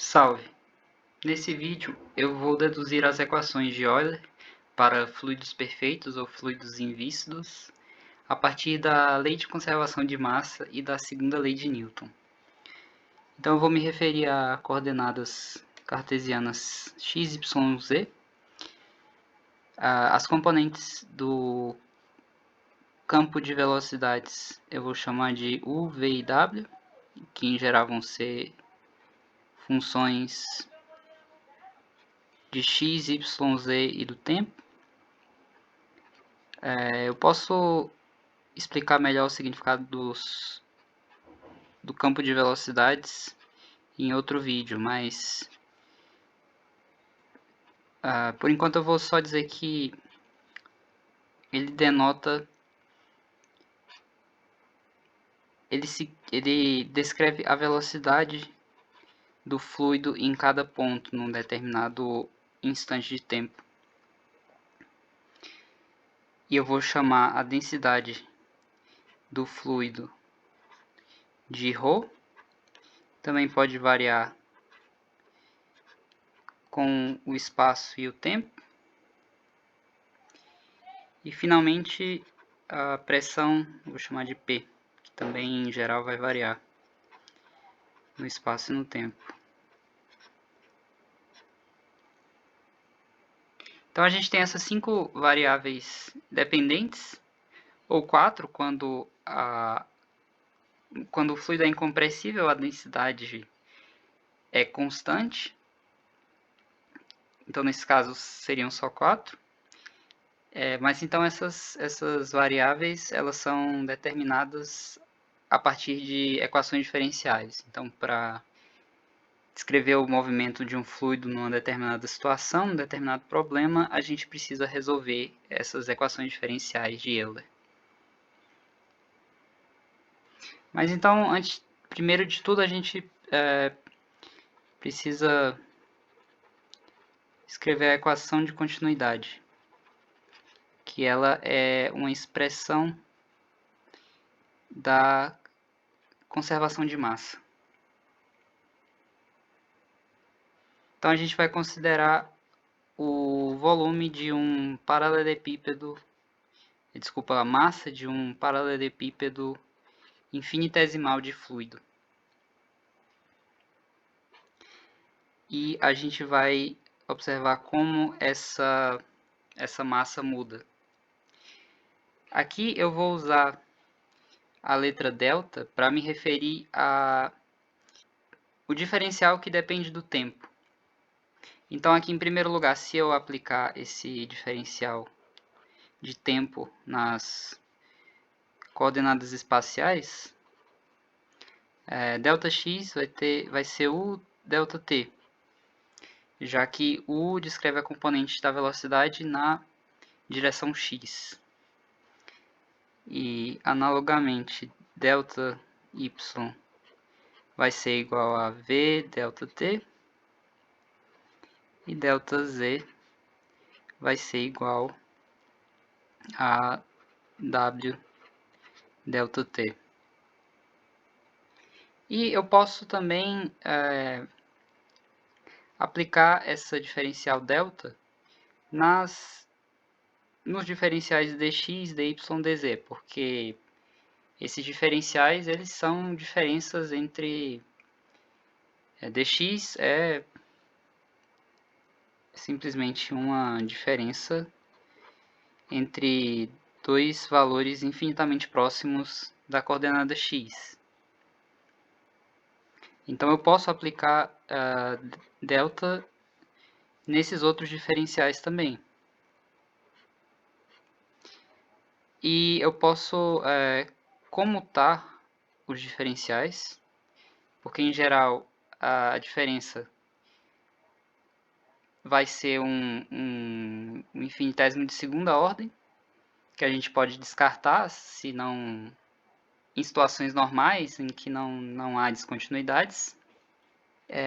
Salve! Nesse vídeo eu vou deduzir as equações de Euler para fluidos perfeitos ou fluidos invícidos a partir da lei de conservação de massa e da segunda lei de Newton. Então eu vou me referir a coordenadas cartesianas x, y, z, as componentes do campo de velocidades eu vou chamar de u, v e w, que em geral vão ser funções de x, y, z e do tempo. Eu posso explicar melhor o significado do campo de velocidades em outro vídeo, mas por enquanto eu vou só dizer que ele denota, ele descreve a velocidade do fluido em cada ponto num determinado instante de tempo. E eu vou chamar a densidade do fluido de ρ. Também pode variar com o espaço e o tempo. E finalmente a pressão, vou chamar de P, que também em geral vai variar no espaço e no tempo. Então a gente tem essas 5 variáveis dependentes, ou 4 quando o fluido é incompressível, a densidade é constante. Então nesse caso seriam só 4. Mas então essas variáveis elas são determinadas a partir de equações diferenciais. Então para descrever o movimento de um fluido numa determinada situação, num determinado problema, a gente precisa resolver essas equações diferenciais de Euler. Mas então, primeiro de tudo, a gente precisa escrever a equação de continuidade, que ela é uma expressão da conservação de massa. Então a gente vai considerar o volume de um paralelepípedo, a massa de um paralelepípedo infinitesimal de fluido. E a gente vai observar como essa massa muda. Aqui eu vou usar a letra delta para me referir o diferencial que depende do tempo. Então aqui em primeiro lugar, se eu aplicar esse diferencial de tempo nas coordenadas espaciais, ΔX vai ser U ΔT, já que U descreve a componente da velocidade na direção x. E analogamente, ΔY vai ser igual a V ΔT e ΔZ vai ser igual a W ΔT. E eu posso também aplicar essa diferencial delta nos diferenciais dx, dy, dz, porque esses diferenciais eles são diferenças entre dx é simplesmente uma diferença entre dois valores infinitamente próximos da coordenada x. Então eu posso aplicar delta nesses outros diferenciais também. E eu posso comutar os diferenciais, porque em geral a diferença vai ser um infinitésimo de segunda ordem, que a gente pode descartar se não em situações normais em que não há descontinuidades.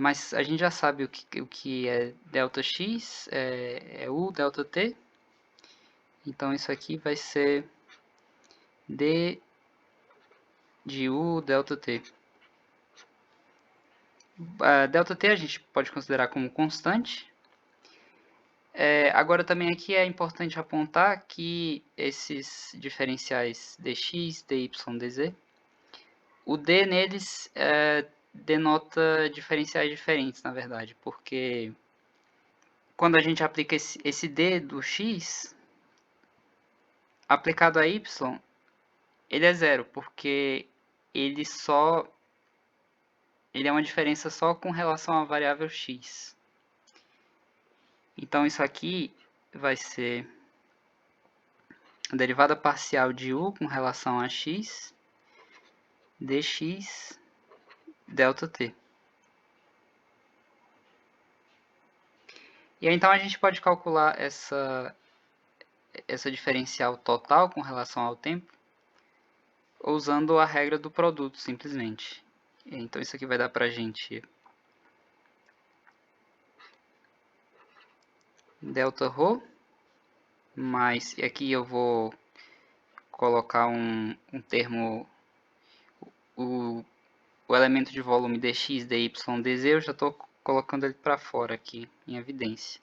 Mas a gente já sabe o que é ΔX, é U ΔT. Então isso aqui vai ser d de U ΔT. Δt a gente pode considerar como constante. Agora também aqui é importante apontar que esses diferenciais dx, dy, dz, o d neles denota diferenciais diferentes, na verdade, porque quando a gente aplica esse d do x, aplicado a y, ele é zero, porque ele é uma diferença só com relação à variável x. Então isso aqui vai ser a derivada parcial de u com relação a x dx ΔT. E aí, então a gente pode calcular essa diferencial total com relação ao tempo usando a regra do produto, simplesmente. Então isso aqui vai dar para a gente Δρ mais, e aqui eu vou colocar um termo, o elemento de volume dx, dy, dz, eu já estou colocando ele para fora aqui, em evidência.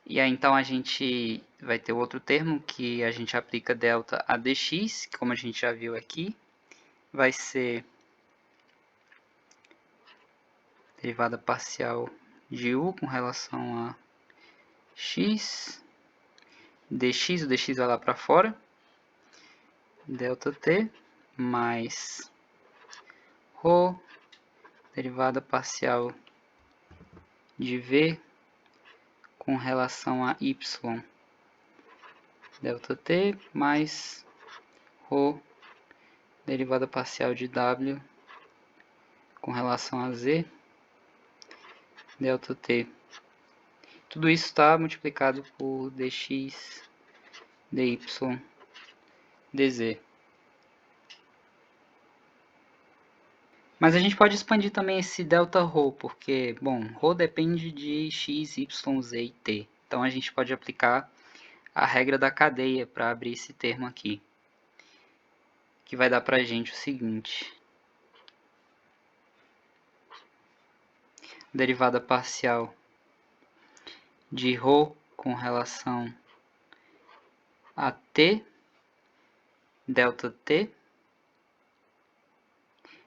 E aí então a gente vai ter outro termo que a gente aplica delta a dx, que como a gente já viu aqui, vai ser derivada parcial de u com relação a x, dx, o dx vai lá para fora, ΔT mais ρ, derivada parcial de v com relação a y, ΔT mais ρ, derivada parcial de w com relação a z, ΔT. Tudo isso está multiplicado por dx, dy, dz. Mas a gente pode expandir também esse Δρ, porque, bom, ρ depende de x, y, z e t. Então a gente pode aplicar a regra da cadeia para abrir esse termo aqui, que vai dar para a gente o seguinte: derivada parcial de ρ com relação a t, ΔT.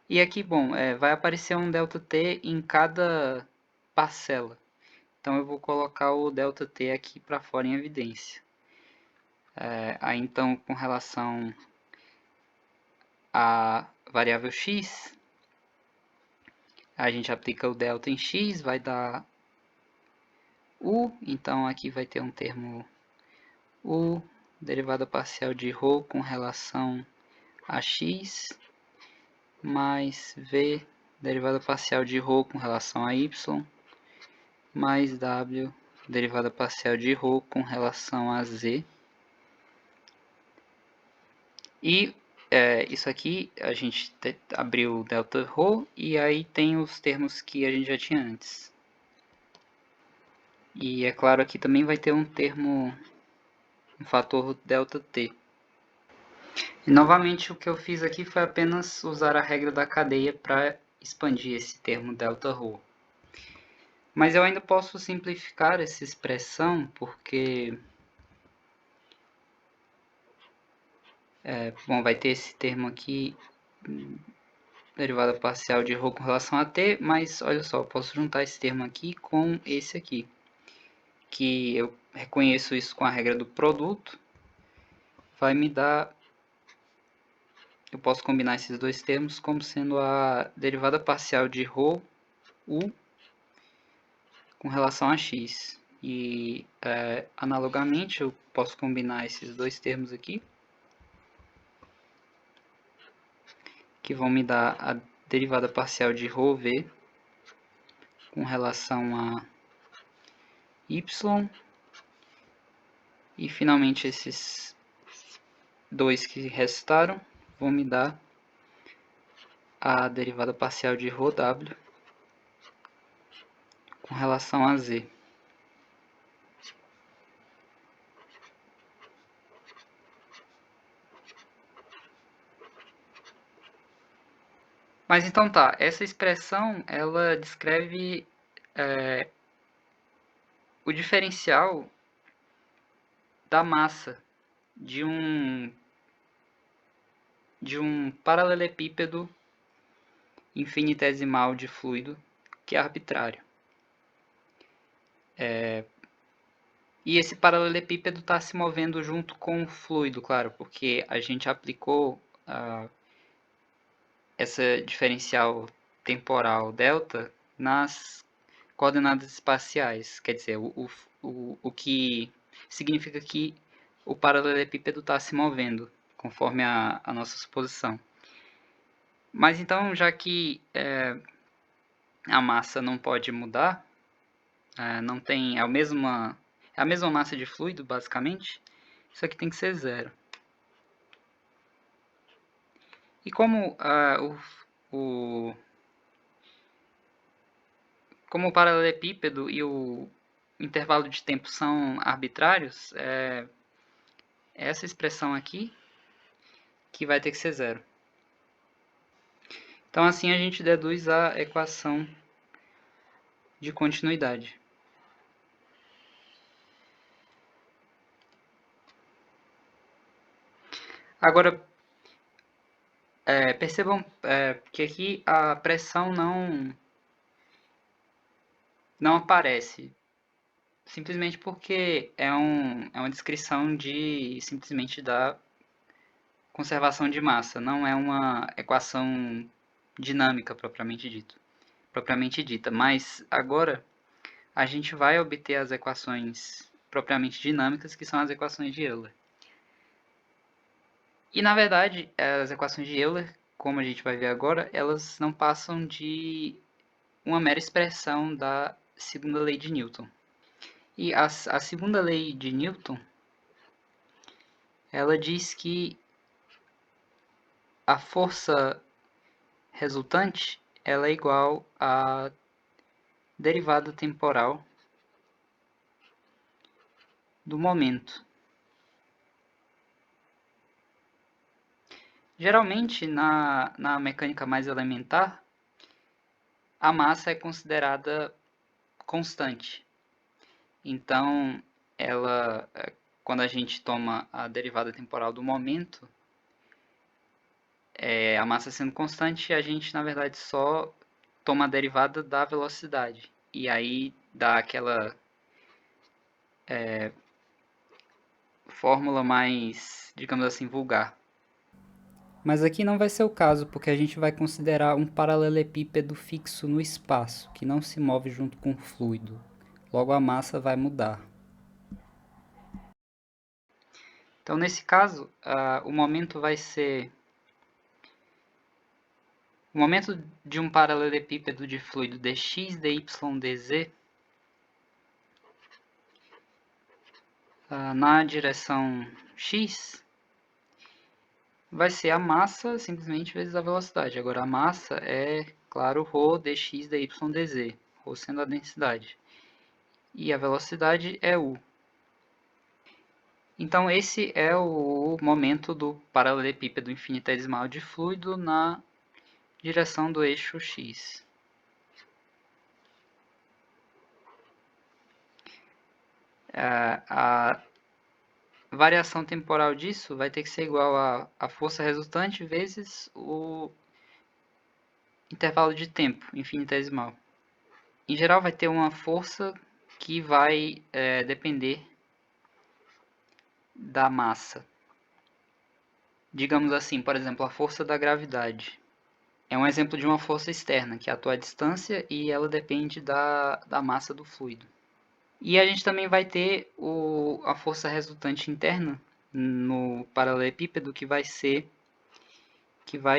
E aqui, bom, vai aparecer um ΔT em cada parcela. Então eu vou colocar o ΔT aqui para fora em evidência. Aí então, com relação à variável x, a gente aplica o delta em x, vai dar u, então aqui vai ter um termo u, derivada parcial de ρ com relação a x, mais v, derivada parcial de ρ com relação a y, mais w, derivada parcial de ρ com relação a z. E isso aqui a gente abriu o Δρ e aí tem os termos que a gente já tinha antes. E é claro, aqui também vai ter um termo, um fator ΔT. E novamente o que eu fiz aqui foi apenas usar a regra da cadeia para expandir esse termo Δρ. Mas eu ainda posso simplificar essa expressão porque bom, vai ter esse termo aqui, derivada parcial de ρ com relação a t, mas olha só, eu posso juntar esse termo aqui com esse aqui, que eu reconheço isso com a regra do produto, vai me dar, eu posso combinar esses dois termos como sendo a derivada parcial de ρ u com relação a x. E analogamente eu posso combinar esses dois termos aqui, que vão me dar a derivada parcial de ρv com relação a y, e finalmente esses dois que restaram vão me dar a derivada parcial de ρw com relação a z. Mas então tá, essa expressão ela descreve o diferencial da massa de um paralelepípedo infinitesimal de fluido que é arbitrário. E esse paralelepípedo está se movendo junto com o fluido, claro, porque a gente aplicou essa diferencial temporal delta nas coordenadas espaciais. Quer dizer, o que significa que o paralelepípedo está se movendo, conforme a nossa suposição. Mas então, já que a massa não pode mudar, não tem é a mesma massa de fluido, basicamente, isso aqui tem que ser zero. E como como o paralelepípedo e o intervalo de tempo são arbitrários, é essa expressão aqui que vai ter que ser zero. Então assim a gente deduz a equação de continuidade. Agora, percebam que aqui a pressão não aparece, simplesmente porque é uma descrição simplesmente da conservação de massa, não é uma equação dinâmica propriamente dita. Mas agora a gente vai obter as equações propriamente dinâmicas, que são as equações de Euler. E na verdade, as equações de Euler, como a gente vai ver agora, elas não passam de uma mera expressão da segunda lei de Newton. E a segunda lei de Newton, ela diz que a força resultante ela é igual à derivada temporal do momento. Geralmente, na mecânica mais elementar, a massa é considerada constante. Então, quando a gente toma a derivada temporal do momento, a massa sendo constante, a gente, na verdade, só toma a derivada da velocidade. E aí dá aquela fórmula mais, digamos assim, vulgar. Mas aqui não vai ser o caso, porque a gente vai considerar um paralelepípedo fixo no espaço, que não se move junto com o fluido. Logo a massa vai mudar. Então, nesse caso, o momento vai ser... O momento de um paralelepípedo de fluido dx, dy, dz na direção x vai ser a massa simplesmente vezes a velocidade. Agora, a massa é, claro, ρ dx, dy, dz, ρ sendo a densidade. E a velocidade é u. Então, esse é o momento do paralelepípedo infinitesimal de fluido na direção do eixo x. A variação temporal disso vai ter que ser igual à força resultante vezes o intervalo de tempo infinitesimal. Em geral, vai ter uma força que vai depender da massa. Digamos assim, por exemplo, a força da gravidade. É um exemplo de uma força externa, que atua à distância e ela depende da massa do fluido. E a gente também vai ter a força resultante interna no paralelepípedo, que vai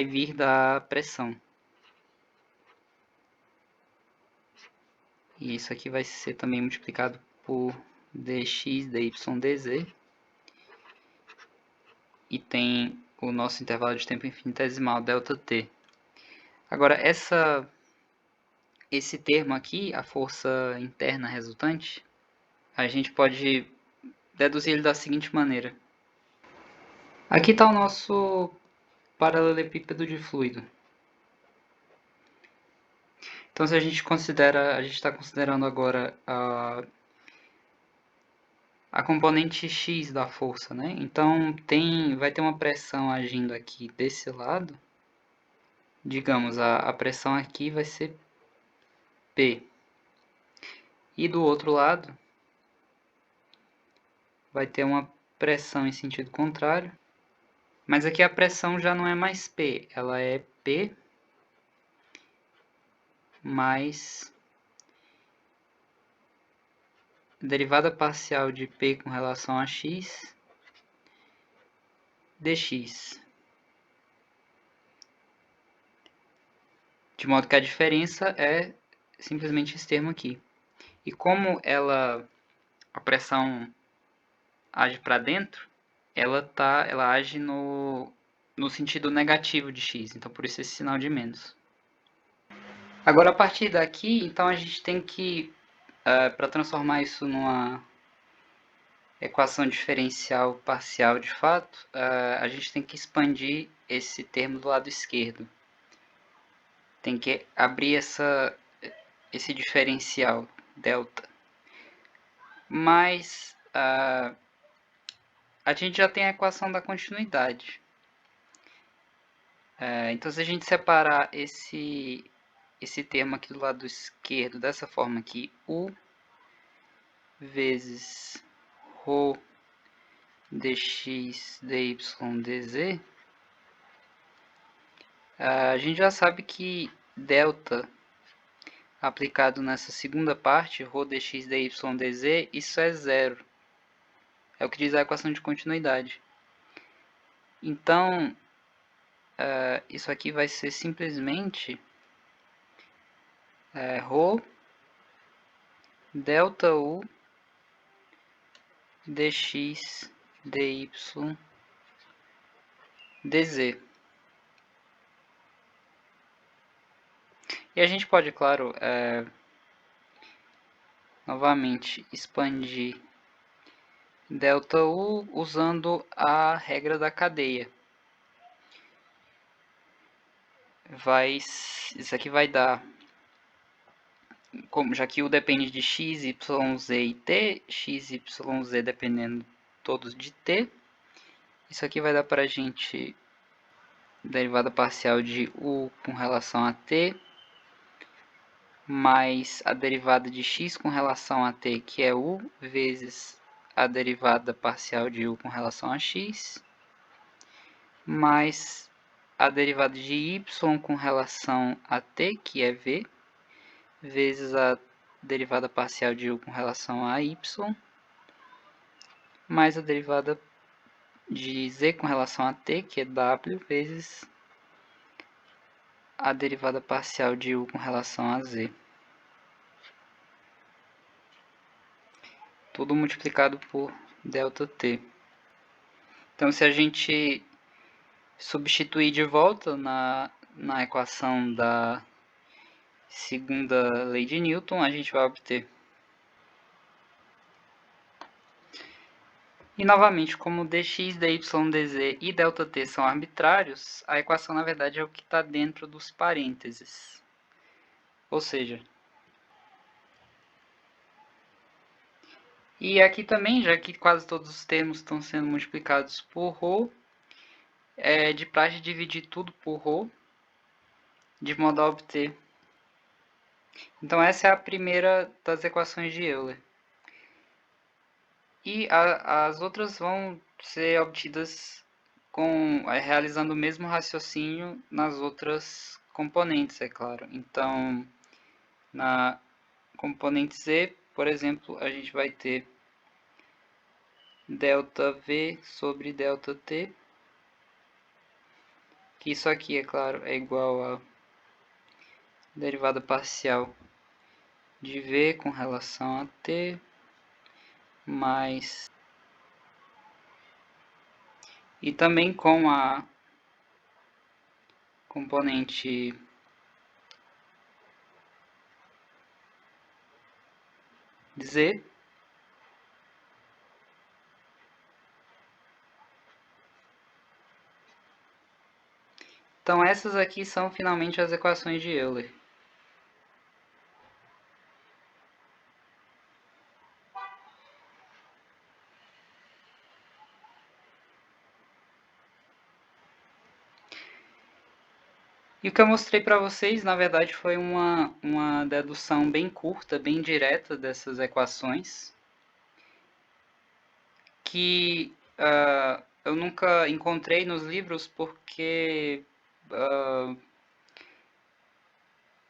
vir da pressão. E isso aqui vai ser também multiplicado por dx, dy, dz. E tem o nosso intervalo de tempo infinitesimal, ΔT. Agora, esse termo aqui, a força interna resultante, a gente pode deduzir ele da seguinte maneira. Aqui está o nosso paralelepípedo de fluido. Então, se a gente considera, a gente está considerando agora a componente x da força, né? Então, vai ter uma pressão agindo aqui desse lado. Digamos, a pressão aqui vai ser P. E do outro lado, vai ter uma pressão em sentido contrário. Mas aqui a pressão já não é mais P, ela é P mais derivada parcial de P com relação a x dx. De modo que a diferença é simplesmente esse termo aqui. E como a pressão age para dentro, ela age no sentido negativo de x, então por isso esse sinal de menos. Agora a partir daqui, então a gente tem que, para transformar isso numa equação diferencial parcial de fato, a gente tem que expandir esse termo do lado esquerdo. Tem que abrir esse diferencial, delta. Mas a gente já tem a equação da continuidade. Então, se a gente separar esse termo aqui do lado esquerdo dessa forma aqui, U vezes ρ dx dy dz, a gente já sabe que delta aplicado nessa segunda parte, ρ dx dy dz, isso é zero. É o que diz a equação de continuidade. Então, isso aqui vai ser simplesmente ρ delta U dx dy dz. E a gente pode, claro, novamente expandir ΔU usando a regra da cadeia. Isso aqui vai dar, já que U depende de x, y, z e t, x, y, z dependendo todos de t, isso aqui vai dar para a gente derivada parcial de U com relação a t, mais a derivada de x com relação a t, que é U, vezes a derivada parcial de U com relação a x, mais a derivada de y com relação a t, que é v, vezes a derivada parcial de U com relação a y, mais a derivada de z com relação a t, que é w, vezes a derivada parcial de U com relação a z. Tudo multiplicado por ΔT. Então, se a gente substituir de volta na equação da segunda lei de Newton, a gente vai obter. E novamente, como dx, dy, dz e ΔT são arbitrários, a equação na verdade é o que está dentro dos parênteses. Ou seja, e aqui também, já que quase todos os termos estão sendo multiplicados por ρ, é de praxe dividir tudo por ρ, de modo a obter. Então essa é a primeira das equações de Euler. E as outras vão ser obtidas realizando o mesmo raciocínio nas outras componentes, é claro. Então, na componente Z, por exemplo, a gente vai ter ΔV sobre ΔT, que isso aqui, é claro, é igual a derivada parcial de V com relação a T, mais... E também com a componente Z, então essas aqui são finalmente as equações de Euler. E o que eu mostrei para vocês, na verdade, foi uma dedução bem curta, bem direta dessas equações, que eu nunca encontrei nos livros porque,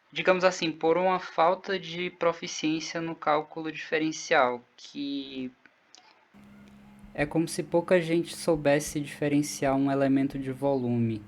digamos assim, por uma falta de proficiência no cálculo diferencial, que é como se pouca gente soubesse diferenciar um elemento de volume.